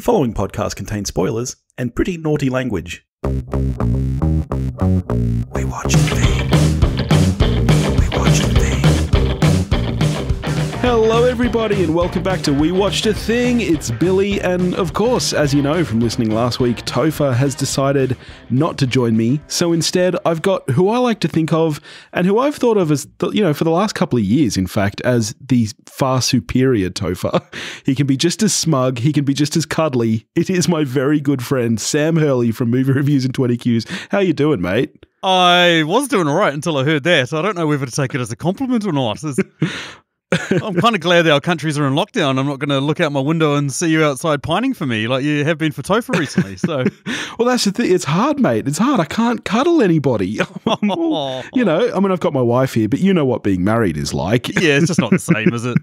following podcast contains spoilers and pretty naughty language. We watch the thing. We watch the thing. Hello everybody and welcome back to We Watched a Thing. It's Billy and of course, as you know from listening last week, Topher has decided not to join me. So instead I've got who I like to think of and who I've thought of as, for the last couple of years, in fact, as the far superior Topher. He can be just as smug. He can be just as cuddly. It is my very good friend, Sam Hurley from Movie Reviews and 20 Qs. How you doing, mate? I was doing all right until I heard that. I don't know whether to take it as a compliment or not. I'm kind of glad that our countries are in lockdown. I'm not going to look out my window and see you outside pining for me like you have been for Topher recently. So, well, that's the thing. It's hard, mate. It's hard. I can't cuddle anybody. I've got my wife here, but you know what being married is like. Yeah, it's just not the same, is it?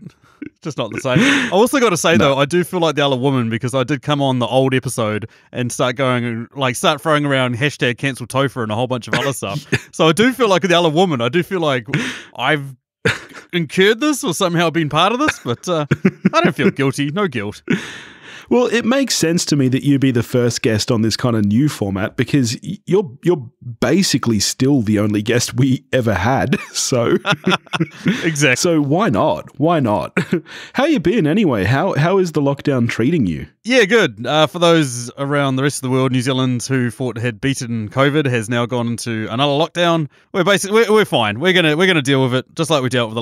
Just not the same. I also got to say, though, I do feel like the other woman because I did come on the old episode and start throwing around hashtag cancel Topher and a whole bunch of other stuff. So I do feel like the other woman. I do feel like I've incurred this or somehow been part of this, but I don't feel guilty. No guilt. Well, it makes sense to me that you be the first guest on this kind of new format because you're basically still the only guest we ever had. So exactly. So why not? Why not? How you been anyway? How is the lockdown treating you? Yeah, good. For those around the rest of the world, New Zealand who thought had beaten COVID has now gone into another lockdown. We're fine. We're gonna deal with it just like we dealt with the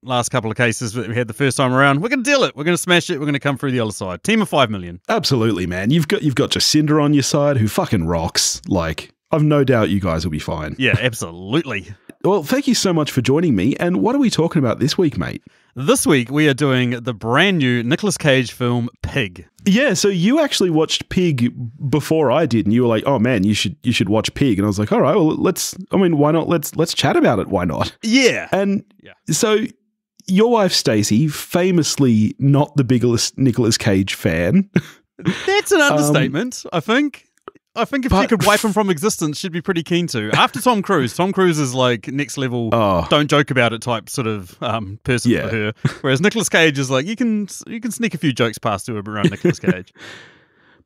last couple of cases that we had the first time around. We're gonna deal it. We're gonna smash it. We're gonna come through the other side. Team of 5 million. Absolutely, man. You've got Jacinda on your side, who fucking rocks. Like, I've no doubt you guys will be fine. Yeah, absolutely. Well, thank you so much for joining me. And what are we talking about this week, mate? This week, we are doing the brand new Nicolas Cage film, Pig. Yeah, so you actually watched Pig before I did, and you were like, oh man, you should watch Pig. And I was like, all right, well, why not? Let's chat about it. Why not? Yeah. And so your wife, Stacey, famously not the biggest Nicolas Cage fan. That's an understatement, I think. I think if she could wipe him from existence, she'd be pretty keen to. After Tom Cruise. Tom Cruise is like next level, don't joke about it type sort of person for her. Whereas Nicolas Cage is like, you can sneak a few jokes past her around Nicolas Cage.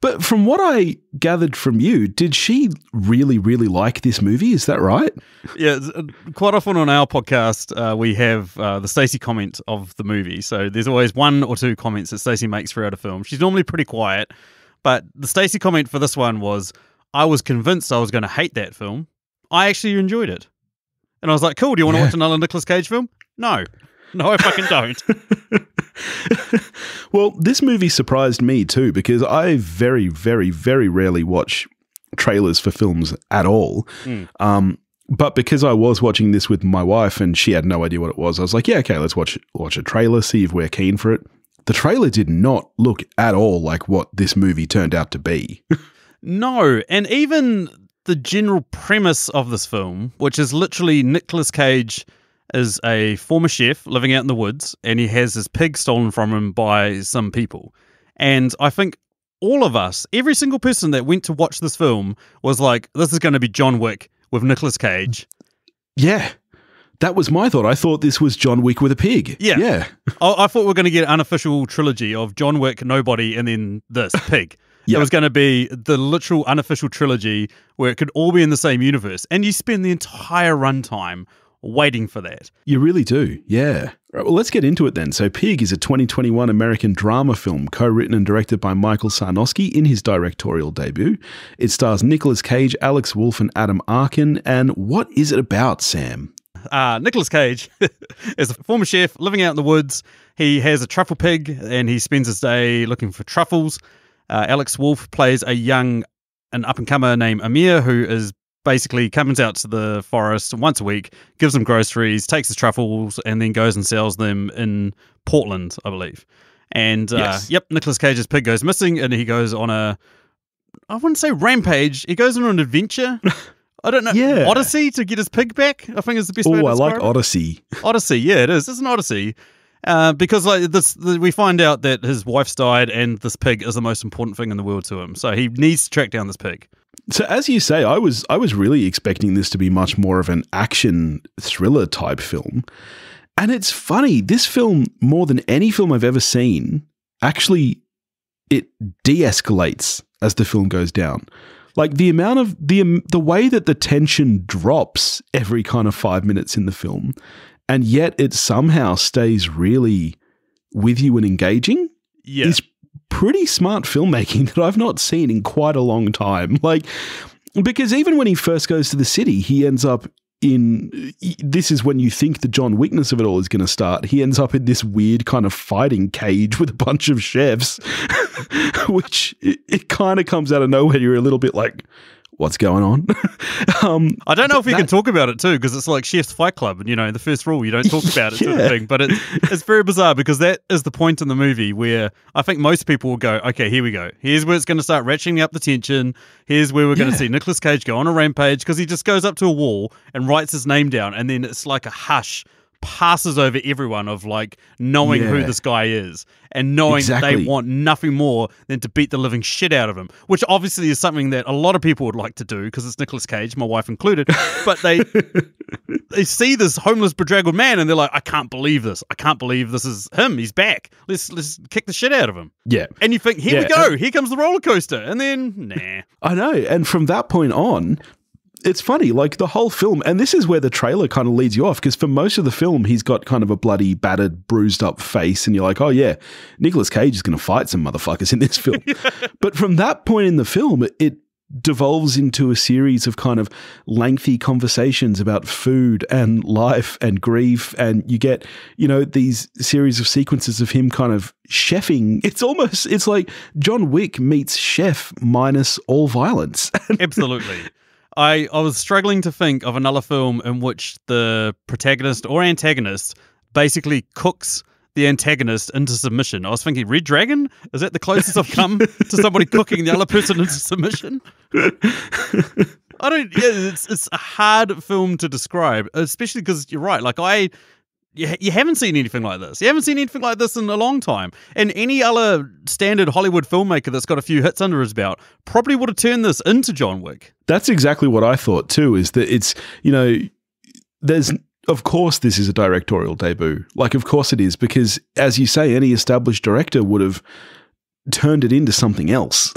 But from what I gathered from you, did she really, really like this movie? Is that right? Yeah, quite often on our podcast, we have the Stacey comment of the movie. So there's always one or two comments that Stacey makes throughout a film. She's normally pretty quiet. But the Stacey comment for this one was, I was convinced I was going to hate that film. I actually enjoyed it. And I was like, cool, do you want to watch another Nicolas Cage film? No, I fucking don't. Well, this movie surprised me too, because I very, very, very rarely watch trailers for films at all. But because I was watching this with my wife and she had no idea what it was, I was like, yeah, okay, let's watch a trailer, see if we're keen for it. The trailer did not look at all like what this movie turned out to be. No, and even the general premise of this film, which is literally Nicolas Cage is a former chef living out in the woods, and he has his pig stolen from him by some people. And I think all of us, every single person that went to watch this film was like, this is going to be John Wick with Nicolas Cage. Yeah. That was my thought. I thought this was John Wick with a pig. Yeah. I thought we were going to get an unofficial trilogy of John Wick, Nobody, and then this, Pig. It was going to be the literal unofficial trilogy where it could all be in the same universe. And you spend the entire runtime waiting for that. You really do, yeah. Right, well, let's get into it then. So Pig is a 2021 American drama film co-written and directed by Michael Sarnoski in his directorial debut. It stars Nicolas Cage, Alex Wolff, and Adam Arkin. And what is it about, Sam? Nicolas Cage is a former chef living out in the woods. He has a truffle pig and he spends his day looking for truffles. Alex Wolff plays an up-and-comer named Amir, who is basically comes out to the forest once a week, gives them groceries, takes his truffles, and then goes and sells them in Portland, I believe. And Nicolas Cage's pig goes missing and he goes on I wouldn't say rampage, he goes on an adventure. I don't know. Yeah. Odyssey to get his pig back, I think is the best way to describe it. I like Odyssey. Odyssey, yeah, it is. It's an Odyssey. Because we find out that his wife's died and this pig is the most important thing in the world to him. So he needs to track down this pig. So as you say, I was really expecting this to be much more of an action thriller type film. And it's funny, this film, more than any film I've ever seen, actually it de-escalates as the film goes down. Like the amount of the way that the tension drops every kind of 5 minutes in the film, and yet it somehow stays really with you and engaging is pretty smart filmmaking that I've not seen in quite a long time. Like, because even when he first goes to the city, he ends up in, this is when you think the John Wickness of it all is going to start. He ends up in this weird kind of fighting cage with a bunch of chefs, which it kind of comes out of nowhere. You're a little bit like, what's going on? I don't know if we can talk about it too, because it's like Chef's Fight Club, and the first rule, you don't talk about it sort of thing. But it's very bizarre, because that is the point in the movie where I think most people will go, okay, here we go. Here's where it's going to start ratcheting up the tension. Here's where we're going to see Nicolas Cage go on a rampage, because he just goes up to a wall and writes his name down, and then it's like a hush passes over everyone of like knowing who this guy is and knowing that they want nothing more than to beat the living shit out of him, which obviously is something that a lot of people would like to do because it's Nicolas Cage, my wife included, but they see this homeless bedraggled man and they're like, I can't believe this. I can't believe this is him. He's back. Let's kick the shit out of him. Yeah. And you think, here we go. Here comes the roller coaster. And then, nah. I know. And from that point on, it's funny, like the whole film, and this is where the trailer kind of leads you off, because for most of the film, he's got kind of a bloody, battered, bruised up face, and you're like, oh yeah, Nicolas Cage is going to fight some motherfuckers in this film. But from that point in the film, it devolves into a series of kind of lengthy conversations about food and life and grief, and you get, these series of sequences of him kind of chefing. It's like John Wick meets Chef minus all violence. Absolutely. I was struggling to think of another film in which the protagonist or antagonist basically cooks the antagonist into submission. I was thinking Red Dragon? Is that the closest I've come to somebody cooking the other person into submission? It's a hard film to describe, especially because you're right. Like you haven't seen anything like this. You haven't seen anything like this in a long time. And any other standard Hollywood filmmaker that's got a few hits under his belt probably would have turned this into John Wick. That's exactly what I thought too, is that it's, of course this is a directorial debut. Like, of course it is, because as you say, any established director would have turned it into something else.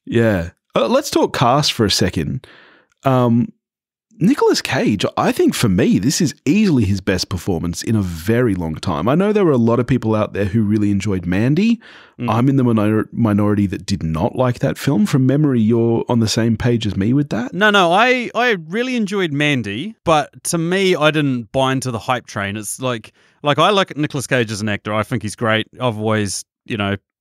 Yeah. Let's talk cast for a second. Nicolas Cage, I think for me, this is easily his best performance in a very long time. I know there were a lot of people out there who really enjoyed Mandy. I'm in the minority that did not like that film. From memory, you're on the same page as me with that? No, I really enjoyed Mandy, but to me, I didn't buy into the hype train. It's like I like Nicolas Cage as an actor. I think he's great. I've always,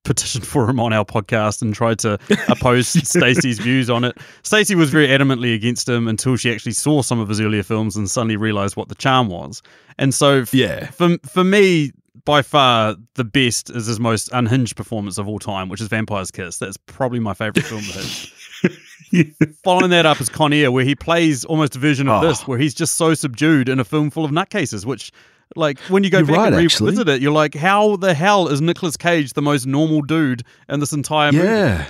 petitioned for him on our podcast and tried to oppose Stacey's views on it. Stacey was very adamantly against him until she actually saw some of his earlier films and suddenly realized what the charm was. And so for me, by far, the best is his most unhinged performance of all time, which is Vampire's Kiss. That's probably my favorite film of his. Following that up is Con Air, where he plays almost a version of this, where he's just so subdued in a film full of nutcases, which... Like, when you go back and revisit it, you're like, how the hell is Nicolas Cage the most normal dude in this entire movie? Yeah,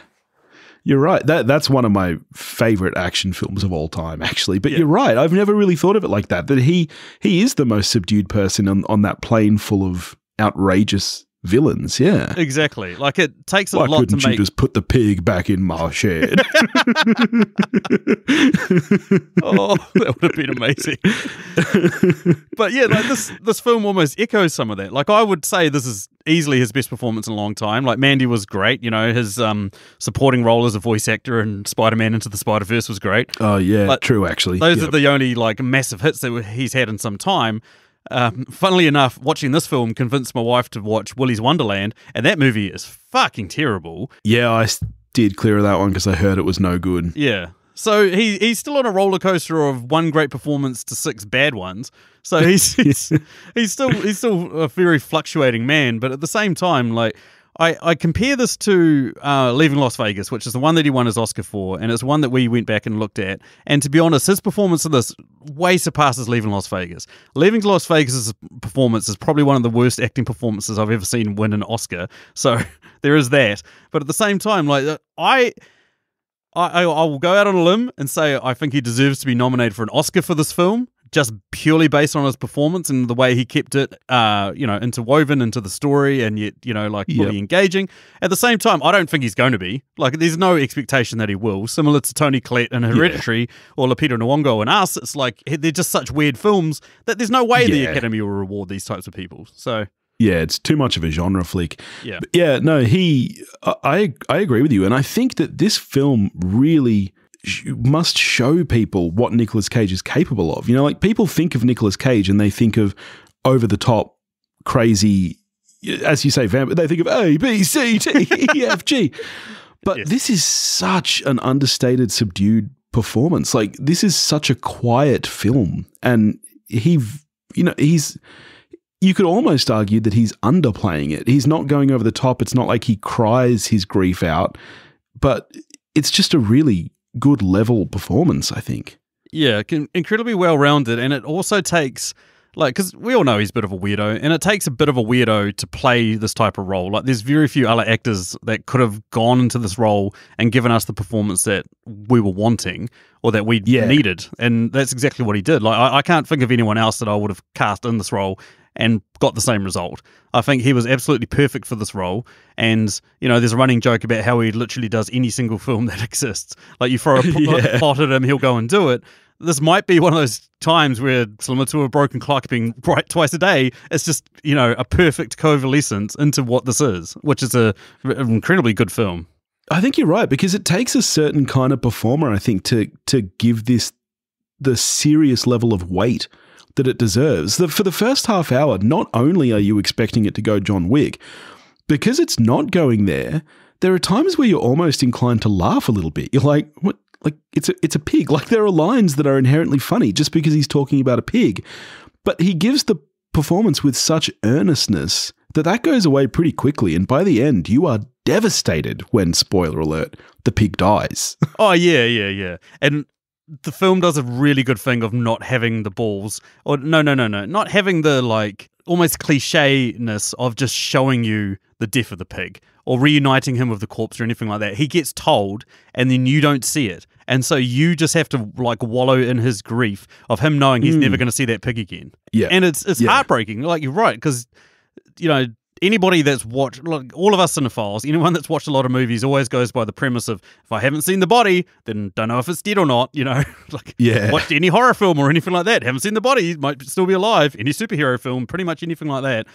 you're right. That's one of my favorite action films of all time, actually. But you're right. I've never really thought of it like that he is the most subdued person on that plane full of outrageous villains. Yeah, exactly. Like, it takes a lot to make... Why couldn't you just put the pig back in my shed? Oh, that would have been amazing. But yeah, like this film almost echoes some of that. Like, I would say this is easily his best performance in a long time. Like, Mandy was great. His supporting role as a voice actor in Spider-Man Into the Spider-Verse was great. Oh yeah, true. Actually, those are the only like massive hits that he's had in some time. Funnily enough, watching this film convinced my wife to watch Willy's Wonderland, and that movie is fucking terrible. Yeah, I did clear that one because I heard it was no good. Yeah. So he's still on a roller coaster of one great performance to 6 bad ones. So he's still a very fluctuating man, but at the same time, like, I compare this to Leaving Las Vegas, which is the one that he won his Oscar for, and it's one that we went back and looked at. And to be honest, his performance in this way surpasses Leaving Las Vegas. Leaving Las Vegas' performance is probably one of the worst acting performances I've ever seen win an Oscar. So there is that. But at the same time, like, I will go out on a limb and say I think he deserves to be nominated for an Oscar for this film, just purely based on his performance and the way he kept it, interwoven into the story and yet, fully engaging. At the same time, I don't think he's going to be. Like, there's no expectation that he will. Similar to Toni Collette in Hereditary or Lupita Nyong'o in Us, it's like they're just such weird films that there's no way the Academy will reward these types of people. So... yeah, it's too much of a genre flick. Yeah. But yeah, no, I agree with you. And I think that this film really must show people what Nicolas Cage is capable of. Like, people think of Nicolas Cage and they think of over-the-top, crazy, as you say, they think of A, B, C, D, E, F, G. But this is such an understated, subdued performance. Like, this is such a quiet film. And he's... you could almost argue that he's underplaying it. He's not going over the top. It's not like he cries his grief out, but it's just a really good level performance, I think. Yeah, incredibly well-rounded, and it also takes, because we all know he's a bit of a weirdo, and it takes a bit of a weirdo to play this type of role. Like, there's very few other actors that could have gone into this role and given us the performance that we were wanting or that we needed, and that's exactly what he did. Like, I can't think of anyone else that I would have cast in this role and got the same result. I think he was absolutely perfect for this role. And, there's a running joke about how he literally does any single film that exists. Like, you throw a plot at him, he'll go and do it. This might be one of those times where, similar to a broken clock being right twice a day, it's just, a perfect coalescence into what this is, which is an incredibly good film. I think you're right, because it takes a certain kind of performer, I think, to give this the serious level of weight that it deserves. For the first half hour, not only are you expecting it to go John Wick, because it's not going there are times where you're almost inclined to laugh a little bit. You're like, what? Like, it's a pig. Like, there are lines that are inherently funny just because he's talking about a pig. But he gives the performance with such earnestness that goes away pretty quickly. And by the end, you are devastated when, spoiler alert, the pig dies. Oh, yeah. And the film does a really good thing of not having the balls, or not having the almost cliche-ness of just showing you the death of the pig or reuniting him with the corpse or anything like that. He gets told and then you don't see it. And so you just have to wallow in his grief of him knowing he's never going to see that pig again. Yeah. And it's heartbreaking. Like, you're right, because, anybody that's watched, all of us cinephiles, anyone that's watched a lot of movies always goes by the premise of, if I haven't seen the body, then don't know if it's dead or not, watched any horror film or anything like that, haven't seen the body, might still be alive, any superhero film, pretty much anything like that.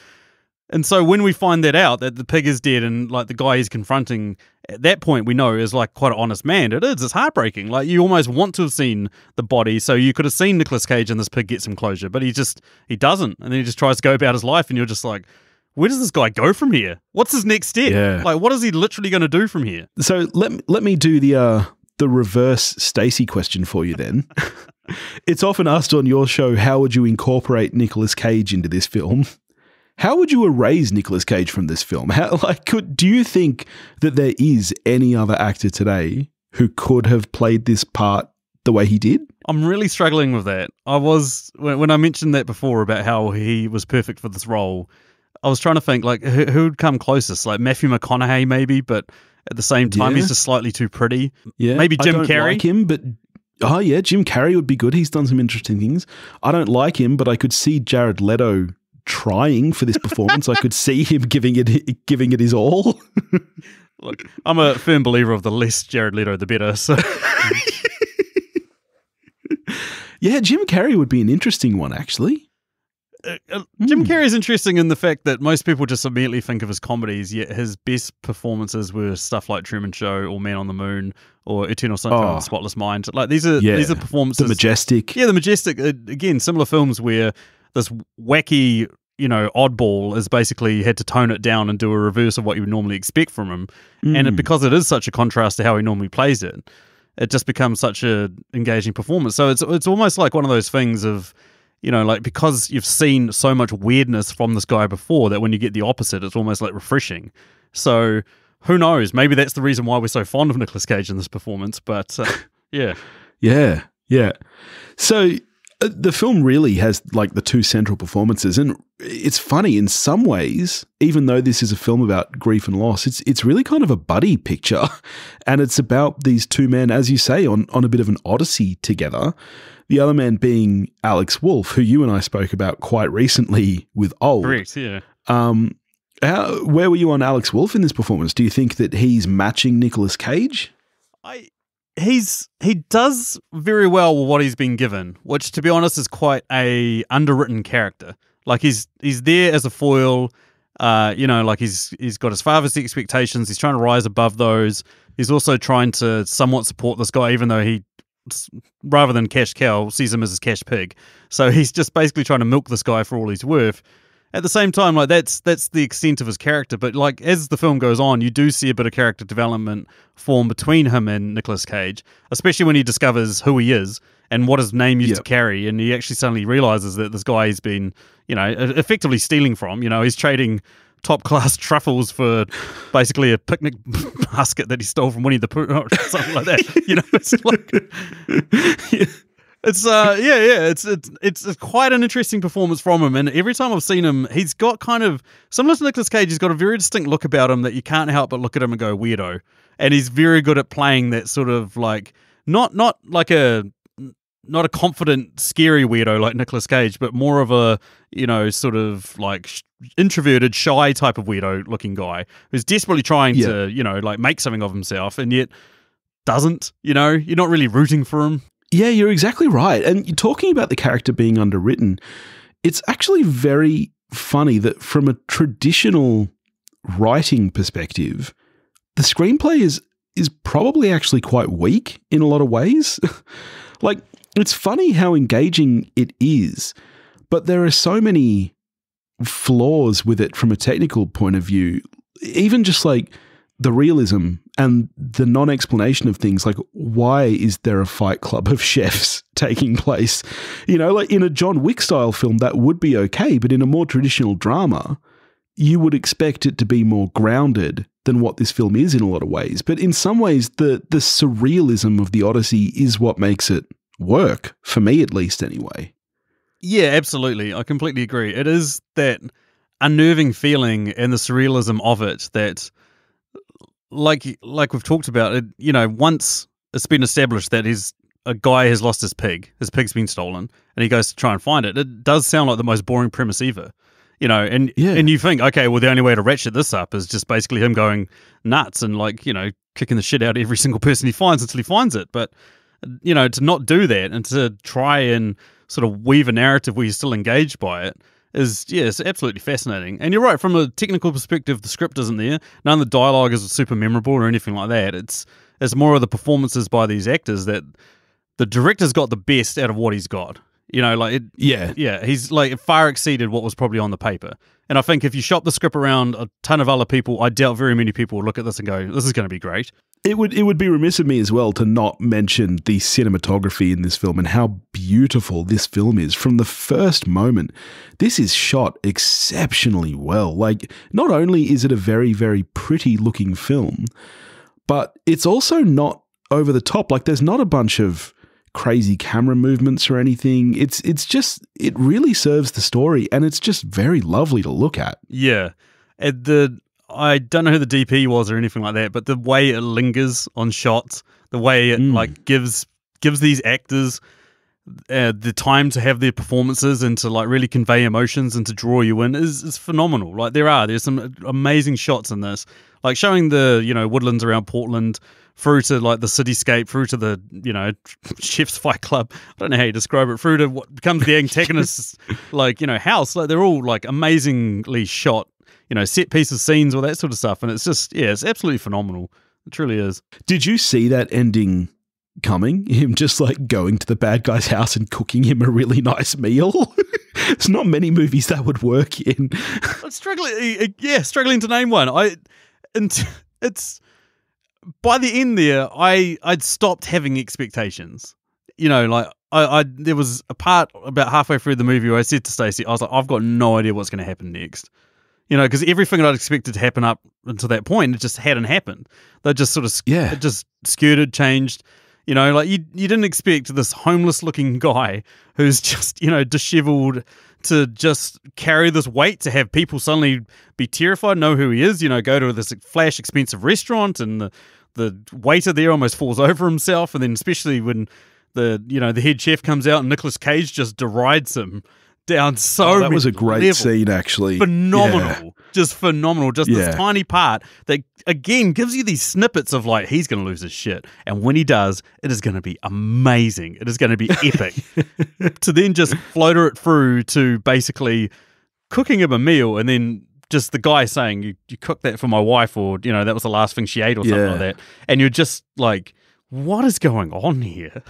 And so when we find that out, that the pig is dead and the guy he's confronting, at that point we know is quite an honest man. It's heartbreaking. You almost want to have seen the body, so you could have seen Nicolas Cage and this pig get some closure, but he doesn't. And then he just tries to go about his life and you're just like, where does this guy go from here? What's his next step? Yeah. What is he literally going to do from here? So let me do the reverse Stacey question for you then. It's often asked on your show, how would you incorporate Nicolas Cage into this film? How would you erase Nicolas Cage from this film? Do you think that there is any other actor today who could have played this part the way he did? I'm really struggling with that. When I mentioned that before about how he was perfect for this role, I was trying to think, who'd come closest? Matthew McConaughey, maybe, but at the same time, he's just slightly too pretty. Yeah, maybe Jim Carrey. I don't like him, but Jim Carrey would be good. He's done some interesting things. I don't like him, but I could see Jared Leto trying for this performance. I could see him giving it his all. Look, I'm a firm believer of the less Jared Leto, the better. So. Yeah, Jim Carrey would be an interesting one, actually. Jim Carrey is interesting in the fact that most people just immediately think of his comedies, yet his best performances were stuff like Truman Show or Man on the Moon or Eternal Sunshine of the Spotless Mind. These are performances. The Majestic. Yeah, The Majestic. Again, similar films where this wacky, oddball is basically had to tone it down and do a reverse of what you would normally expect from him. And because it is such a contrast to how he normally plays it, it just becomes such a engaging performance. So it's almost like one of those things of, because you've seen so much weirdness from this guy before that when you get the opposite, it's almost refreshing. So who knows? Maybe that's the reason why we're so fond of Nicolas Cage in this performance. But yeah. Yeah. So The film really has like the two central performances, and it's funny in some ways, even though this is a film about grief and loss, it's really kind of a buddy picture, and it's about these two men, as you say, on a bit of an odyssey together. The other man being Alex Wolff, who you and I spoke about quite recently with Old. Correct, yeah. Where were you on Alex Wolff in this performance? Do you think that he's matching Nicolas Cage? He does very well with what he's been given, which, to be honest, is quite a underwritten character. Like he's there as a foil. Like he's got his father's expectations. He's trying to rise above those. He's also trying to somewhat support this guy, even though he, rather than cash cow, sees him as his cash pig. So he's just basically trying to milk this guy for all he's worth. At the same time, like that's the extent of his character. But like as the film goes on, you do see a bit of character development form between him and Nicolas Cage, especially when he discovers who he is and what his name used to carry, and he actually suddenly realizes that this guy he's been, effectively stealing from. He's trading top-class truffles for basically a picnic basket that he stole from Winnie the Pooh or something like that. It's like... It's quite an interesting performance from him, and every time I've seen him, he's got kind of, similar to Nicolas Cage, he's got a very distinct look about him that you can't help but look at him and go weirdo, and he's very good at playing that sort of like not a confident, scary weirdo like Nicolas Cage, but more of a sort of like introverted, shy type of weirdo looking guy who's desperately trying to like make something of himself, and yet doesn't. You're not really rooting for him. Yeah, you're exactly right. And you're talking about the character being underwritten. It's actually very funny that from a traditional writing perspective, the screenplay is probably actually quite weak in a lot of ways. Like, it's funny how engaging it is, but there are so many flaws with it from a technical point of view. Even just like the realism and the non-explanation of things, like why is there a fight club of chefs taking place? Like in a John Wick style film, that would be okay, but in a more traditional drama, you would expect it to be more grounded than what this film is in a lot of ways. But in some ways, the surrealism of the Odyssey is what makes it work, for me at least anyway. Yeah, absolutely. I completely agree. It is that unnerving feeling and the surrealism of it that, like we've talked about, it, once it's been established that a guy has lost his pig's been stolen, and he goes to try and find it. It does sound like the most boring premise ever, and you think, okay, well, the only way to ratchet this up is just basically him going nuts and kicking the shit out of every single person he finds until he finds it. But to not do that and to try and sort of weave a narrative where you're still engaged by it it's absolutely fascinating. And you're right, from a technical perspective, the script isn't there. None of the dialogue is super memorable or anything like that. It's more of the performances by these actors that the director's got the best out of what he's got. He's like far exceeded what was probably on the paper. And I think if you shop the script around a ton of other people, I doubt very many people will look at this and go, this is going to be great. It would be remiss of me as well to not mention the cinematography in this film and how beautiful this film is from the first moment. This is shot exceptionally well. Like, not only is it a very, very pretty looking film, but it's also not over the top. Like, there's not a bunch of crazy camera movements or anything. It's just, it really serves the story, and it's just very lovely to look at. Yeah. I don't know who the DP was or anything like that, but the way it lingers on shots, the way it gives these actors the time to have their performances and to really convey emotions and to draw you in is phenomenal. Like there's some amazing shots in this, like showing the woodlands around Portland through to the cityscape, through to the chef's fight club. I don't know how you describe it. Through to what becomes the antagonist's house. Like they're all amazingly shot. Set pieces, scenes, all that sort of stuff. And it's just, it's absolutely phenomenal. It truly is. Did you see that ending coming? Him just going to the bad guy's house and cooking him a really nice meal? There's not many movies that would work in. I'm struggling to name one. It's by the end there, I'd stopped having expectations. There was a part about halfway through the movie where I said to Stacey, I was like, I've got no idea what's going to happen next. Because everything that I'd expected to happen up until that point, it just hadn't happened. They just sort of it just skirted, changed. You know, like you didn't expect this homeless-looking guy who's just, you know, disheveled to just carry this weight, to have people suddenly be terrified, know who he is, you know, go to this flash expensive restaurant and the waiter there almost falls over himself, and then especially when the head chef comes out and Nicolas Cage just derides him down so that was a great levels. Scene, actually. Phenomenal. Just phenomenal. Just Yeah. this tiny part that, again, gives you these snippets of, like, he's going to lose his shit. And when he does, it is going to be amazing. It is going to be epic. To then just floater it through to basically cooking him a meal, and then just the guy saying, you cooked that for my wife, or, you know, that was the last thing she ate, or something like that. And you're just like, what is going on here?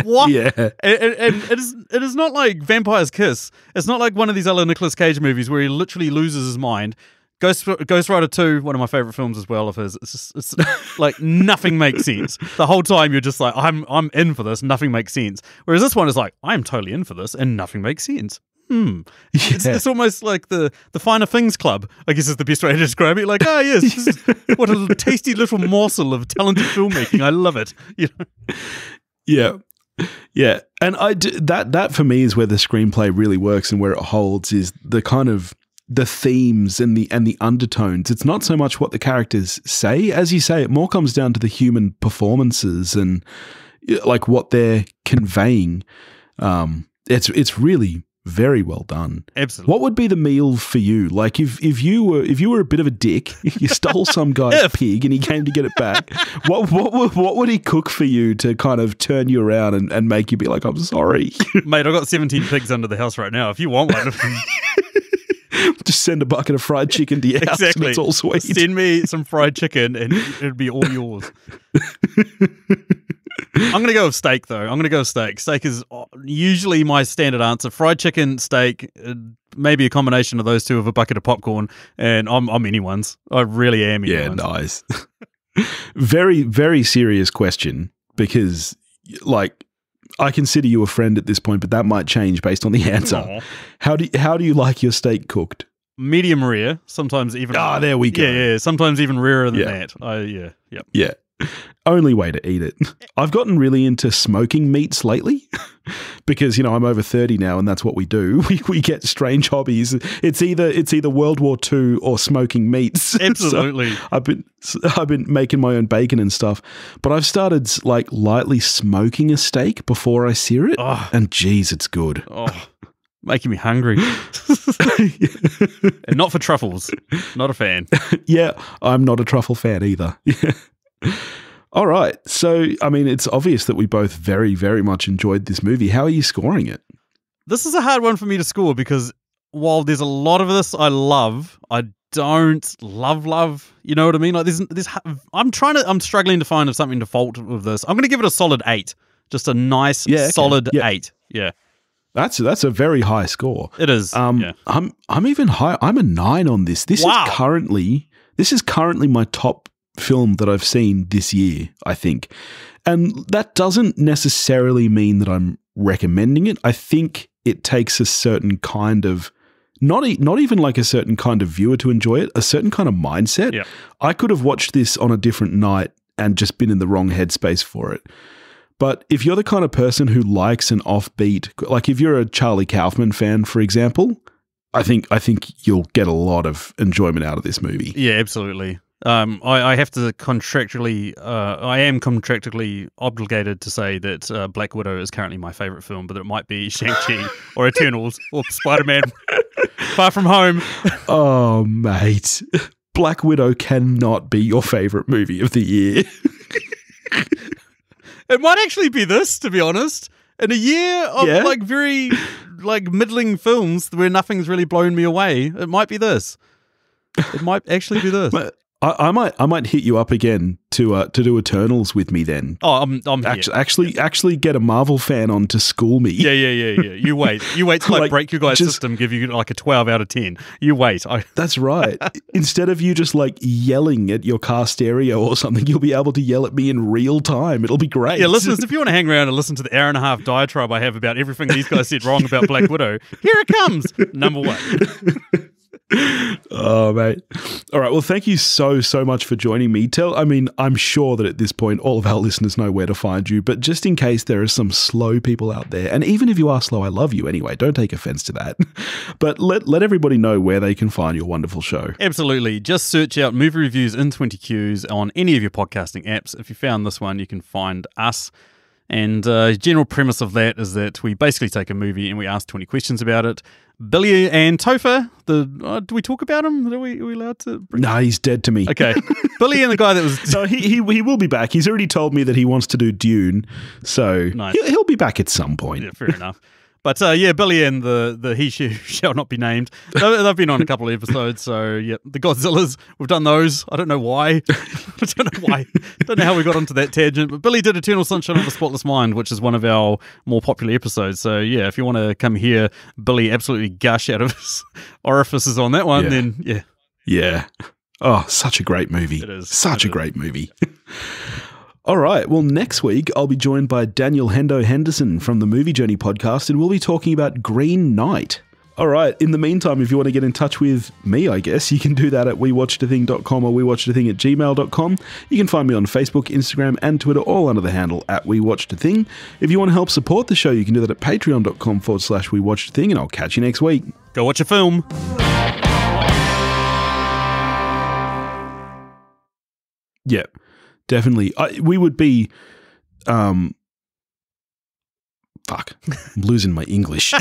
What? Yeah. And it is not like Vampire's Kiss. It's not like one of these other Nicolas Cage movies where he literally loses his mind. Ghost Rider 2, one of my favorite films as well of his. It's like nothing makes sense. The whole time you're just like, I'm in for this, nothing makes sense. Whereas this one is like, I'm totally in for this and nothing makes sense. It's almost like the Finer Things Club, I guess is the best way to describe it. Like, oh yes, this is, what a tasty little morsel of talented filmmaking. I love it. You know? Yeah. And that for me is where the screenplay really works, and where it holds is the kind of the themes and the undertones. It's not so much what the characters say, as you say. It more comes down to the human performances and like what they're conveying. It's really very well done. Absolutely. What would be the meal for you? Like if you were a bit of a dick, you stole some guy's pig and he came to get it back, what would he cook for you to kind of turn you around and make you be like, I'm sorry? Mate, I've got 17 pigs under the house right now. If you want one. Just send a bucket of fried chicken to your house and it's all sweet. Send me some fried chicken and it'll be all yours. I'm going to go with steak, though. I'm going to go with steak. Steak is usually my standard answer. Fried chicken, steak, maybe a combination of those two with a bucket of popcorn, and I'm anyone's. I really am anyone's. Yeah, nice. Very, very serious question, because, like, I consider you a friend at this point, but that might change based on the answer. Aww. How do you like your steak cooked? Medium rare, sometimes even... there we go. Yeah, sometimes even rarer than that. Yeah. Only way to eat it. I've gotten really into smoking meats lately because, you know, I'm over 30 now and that's what we do. We get strange hobbies. It's either World War II or smoking meats. Absolutely. So I've been making my own bacon and stuff, but I've started like lightly smoking a steak before I sear it. Oh. And geez, it's good. Oh, making me hungry. And not for truffles. Not a fan. Yeah, I'm not a truffle fan either. All right. So, I mean, it's obvious that we both very, very much enjoyed this movie. How are you scoring it? This is a hard one for me to score because while there's a lot of this I love, I don't love. You know what I mean? Like, I'm struggling to find something to fault with this. I'm going to give it a solid 8. Just a nice, solid 8. Yeah. That's a very high score. It is. Yeah. I'm even high. I'm a 9 on this. This is currently my top film that I've seen this year, I think. And that doesn't necessarily mean that I'm recommending it. I think it takes a certain kind of, not even like a certain kind of viewer to enjoy it, a certain kind of mindset. Yeah. I could have watched this on a different night and just been in the wrong headspace for it. But if you're the kind of person who likes an offbeat, like if you're a Charlie Kaufman fan, for example, I think you'll get a lot of enjoyment out of this movie. Yeah, absolutely. I have to I am contractually obligated to say that Black Widow is currently my favorite film, but it might be Shang-Chi or Eternals or Spider-Man Far From Home. Oh, mate. Black Widow cannot be your favorite movie of the year. It might actually be this, to be honest. In a year of like very like middling films where nothing's really blown me away, it might be this. It might actually be this. I might hit you up again to do Eternals with me then. Oh, I'm here. Actually get a Marvel fan on to school me. Yeah. You wait till I break your guys' system, give you like a 12 out of 10. You wait. That's right. Instead of you just like yelling at your car stereo or something, you'll be able to yell at me in real time. It'll be great. Yeah, listeners, if you want to hang around and listen to the hour and a half diatribe I have about everything these guys said wrong about Black Widow, here it comes. Number 1. Oh, mate. All right. Well, thank you so much for joining me. I'm sure that at this point, all of our listeners know where to find you, but just in case there are some slow people out there, and even if you are slow, I love you anyway. Don't take offense to that. But let everybody know where they can find your wonderful show. Absolutely. Just search out movie reviews in 20 Qs on any of your podcasting apps. If you found this one, you can find us. And general premise of that is that we basically take a movie and we ask 20 questions about it. Billy and Topher, do we talk about him? Are we allowed to? No, he's dead to me. Okay. Billy and the guy that was... So he will be back. He's already told me that he wants to do Dune. So nice. he'll be back at some point. Yeah, fair enough. But Billy and the he shall not be named. They've been on a couple of episodes. So yeah, the Godzillas, we've done those. I don't know why. I don't know why. Don't know how we got onto that tangent. But Billy did Eternal Sunshine of the Spotless Mind, which is one of our more popular episodes. So yeah, if you want to come hear Billy absolutely gush out of his orifices on that one, then yeah. Yeah. Oh, such a great movie. It is. Such a great movie. All right. Well, next week, I'll be joined by Daniel Hendo Henderson from the Movie Journey podcast, and we'll be talking about Green Knight. All right. In the meantime, if you want to get in touch with me, I guess, you can do that at wewatchedathing.com or wewatchedathing@gmail.com. You can find me on Facebook, Instagram, and Twitter, all under the handle @wewatchedathing. If you want to help support the show, you can do that at patreon.com/wewatchedathing, and I'll catch you next week. Go watch a film. Yeah. Definitely. We would be, fuck, I'm losing my English.